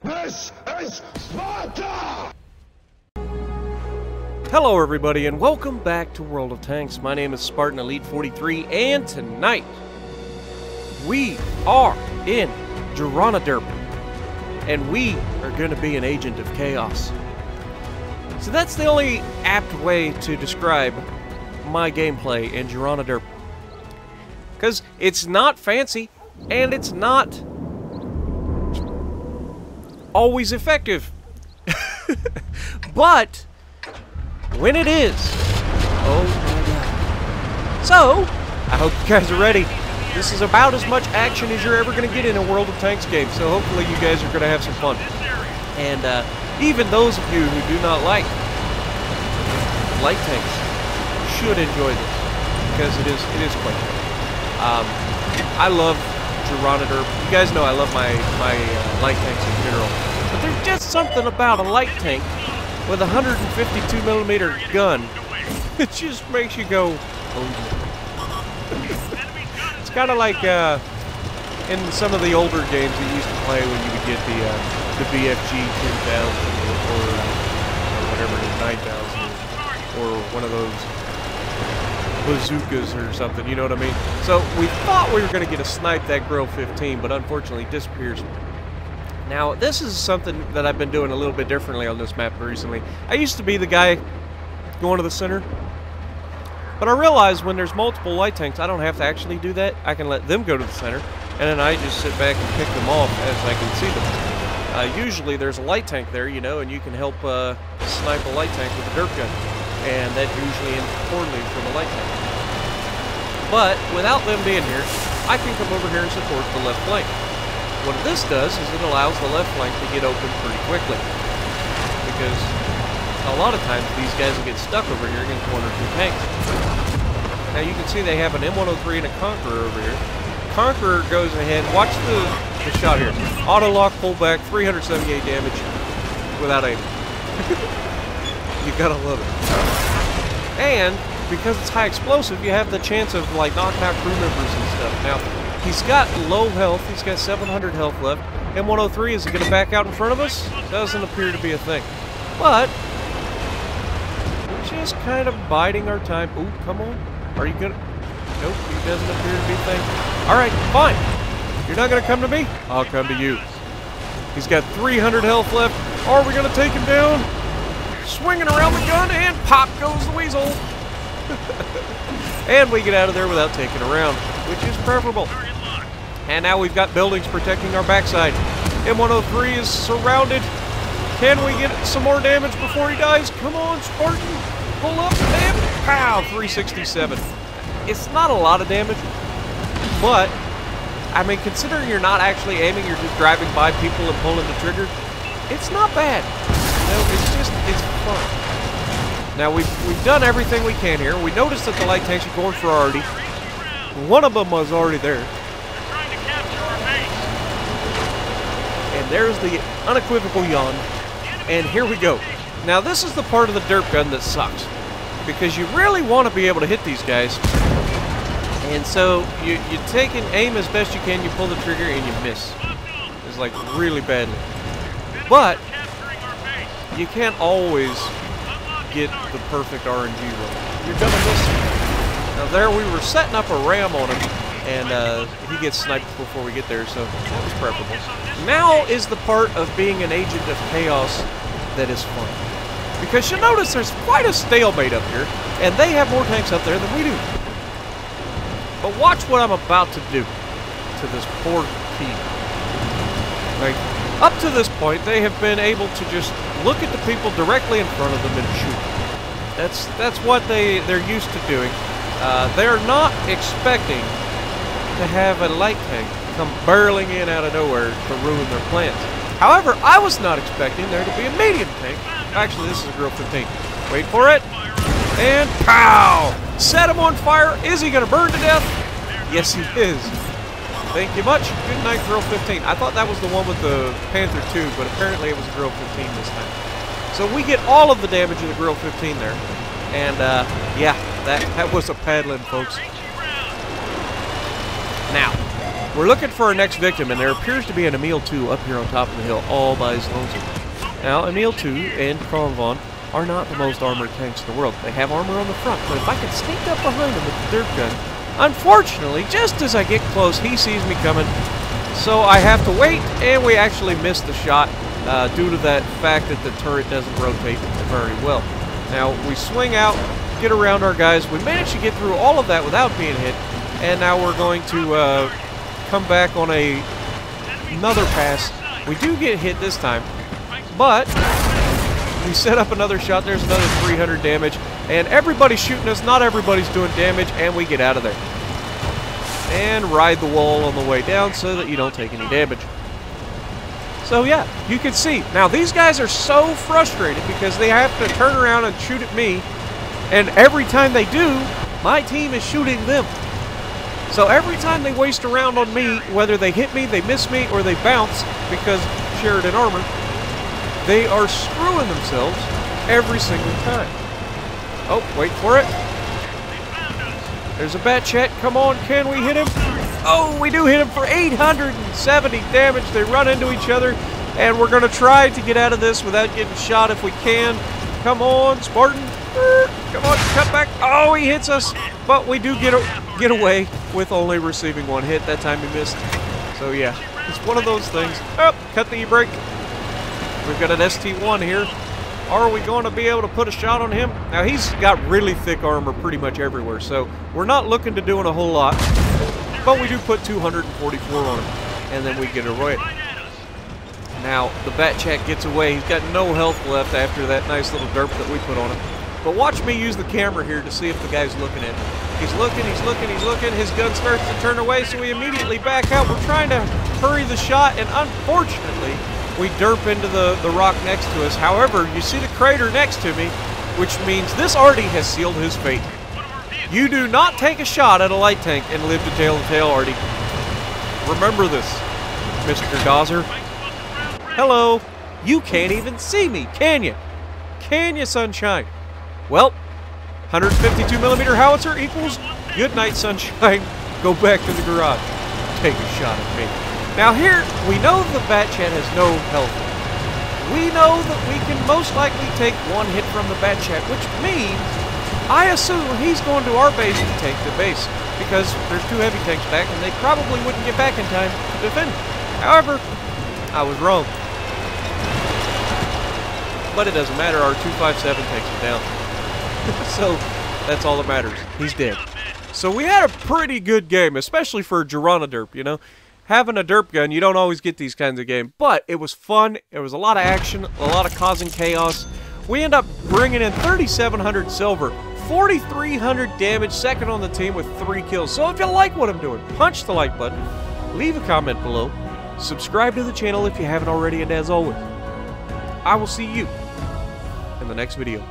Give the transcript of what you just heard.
This is Sparta! Hello everybody and welcome back to World of Tanks. My name is Spartan Elite 43 and tonight we are in Geroni Derp and we are going to be an agent of chaos. So that's the only apt way to describe my gameplay in Geroni Derp. Because it's not fancy and it's not always effective. But when it is, oh my god. So, I hope you guys are ready. This is about as much action as you're ever going to get in a World of Tanks game, so hopefully you guys are going to have some fun. And even those of you who do not like light tanks should enjoy this, because it is quite good. I love Geroni Derp. You guys know I love my light tanks in general, but there's just something about a light tank with a 152mm gun. It just makes you go, oh. It's kind of like in some of the older games that you used to play when you would get the BFG 10,000 or whatever it is, 9,000 or one of those bazookas or something, you know what I mean? So we thought we were going to get a snipe that Grill 15, but unfortunately it disappears. Now, this is something that I've been doing a little bit differently on this map recently. I used to be the guy going to the center, but I realized when there's multiple light tanks, I don't have to actually do that. I can let them go to the center, and then I just sit back and pick them off as I can see them. Usually there's a light tank there, you know, and you can help snipe a light tank with a derp gun, and that usually ends poorly for the light tank. But without them being here, I can come over here and support the left flank. What this does is it allows the left flank to get open pretty quickly, because a lot of times these guys will get stuck over here against one or two tanks. Now you can see they have an M103 and a Conqueror over here. Conqueror goes ahead, watch the shot here. Auto lock, pullback, 378 damage without aim. You gotta love it. And because it's high explosive, you have the chance of like knocking out crew members and stuff. Now, he's got low health, he's got 700 health left. M103, is he going to back out in front of us? Doesn't appear to be a thing. But, we're just kind of biding our time. Ooh, come on. Are you going to... Nope, he doesn't appear to be a thing. Alright, fine. You're not going to come to me? I'll come to you. He's got 300 health left. Are we going to take him down? Swinging around the gun, and pop goes the weasel. And we get out of there without taking a round, which is preferable. And now we've got buildings protecting our backside. M103 is surrounded. Can we get some more damage before he dies? Come on, Spartan. Pull up and pow, 367. It's not a lot of damage, but, I mean, considering you're not actually aiming, you're just driving by people and pulling the trigger, it's not bad. You know, it's fun. Now, we've done everything we can here. We noticed that the light tanks are going for already. One of them was already there. And there's the unequivocal yawn. And here we go. Now, this is the part of the derp gun that sucks, because you really want to be able to hit these guys. And so, you take and aim as best you can, you pull the trigger, and you miss. It's like really badly. But, you can't always get the perfect RNG roll. You're gonna miss it. Now there we were setting up a ram on him, and he gets sniped before we get there, so that was preferable. Now is the part of being an agent of chaos that is fun. Because you'll notice there's quite a stalemate up here, and they have more tanks up there than we do. But watch what I'm about to do to this poor team. Like, up to this point, they have been able to just look at the people directly in front of them and shoot. That's what they're used to doing. They're not expecting to have a light tank come barreling in out of nowhere to ruin their plans. However, I was not expecting there to be a medium tank. Actually, this is a Grill 15. Wait for it. And pow! Set him on fire. Is he going to burn to death? Yes, he is. Thank you much. Good night, Grill 15. I thought that was the one with the Panther 2, but apparently it was Grill 15 this time. So we get all of the damage of the Grill 15 there. And, yeah, that was a paddling, folks. Now, we're looking for our next victim, and there appears to be an Emil 2 up here on top of the hill, all by his lonesome. Now, Emil 2 and Convon are not the most armored tanks in the world. They have armor on the front, but if I can sneak up behind him with the Derp gun, unfortunately, just as I get close, he sees me coming, so I have to wait, and we actually missed the shot due to that fact that the turret doesn't rotate very well. Now, we swing out, get around our guys. We managed to get through all of that without being hit, and now we're going to come back on another pass. We do get hit this time, but we set up another shot. There's another 300 damage, and everybody's shooting us. Not everybody's doing damage, and we get out of there. And ride the wall on the way down so that you don't take any damage. So yeah, you can see. Now these guys are so frustrated because they have to turn around and shoot at me, and every time they do, my team is shooting them. So every time they waste a round on me, whether they hit me, they miss me, or they bounce because shared in armor, they are screwing themselves every single time. Oh, wait for it. There's a bat chat. Come on, can we hit him? Oh, we do hit him for 870 damage. They run into each other, and we're going to try to get out of this without getting shot if we can. Come on, Spartan. Come on, cut back. Oh, he hits us, but we do get away with only receiving one hit. That time he missed. So yeah, it's one of those things. Oh, cut the e-brake. We've got an ST1 here. Are we going to be able to put a shot on him? Now, he's got really thick armor pretty much everywhere, so we're not looking to doing a whole lot. But we do put 244 on him, and then we get away. Now, the Bat Chat gets away. He's got no health left after that nice little derp that we put on him. But watch me use the camera here to see if the guy's looking at him. He's looking, he's looking, he's looking. His gun starts to turn away, so we immediately back out. We're trying to hurry the shot, and unfortunately, we derp into the rock next to us. However, you see the crater next to me, which means this Artie has sealed his fate. You do not take a shot at a light tank and live to tell the tale, Artie. Remember this, Mr. Dawser. Hello. You can't even see me, can you? Can you, sunshine? Well, 152mm howitzer equals good night, sunshine. Go back to the garage. Take a shot at me. Now here, we know the Bat Chat has no health. We know that we can most likely take one hit from the Bat Chat, which means I assume he's going to our base to take the base, because there's two heavy tanks back, and they probably wouldn't get back in time to defend. However, I was wrong. But it doesn't matter, our 257 takes him down. So, that's all that matters. He's dead. So we had a pretty good game, especially for a Geroni derp, you know? Having a derp gun, you don't always get these kinds of games, but it was fun. There was a lot of action, a lot of causing chaos. We end up bringing in 3,700 silver, 4,300 damage, second on the team with 3 kills. So if you like what I'm doing, punch the like button, leave a comment below, subscribe to the channel if you haven't already, and as always, I will see you in the next video.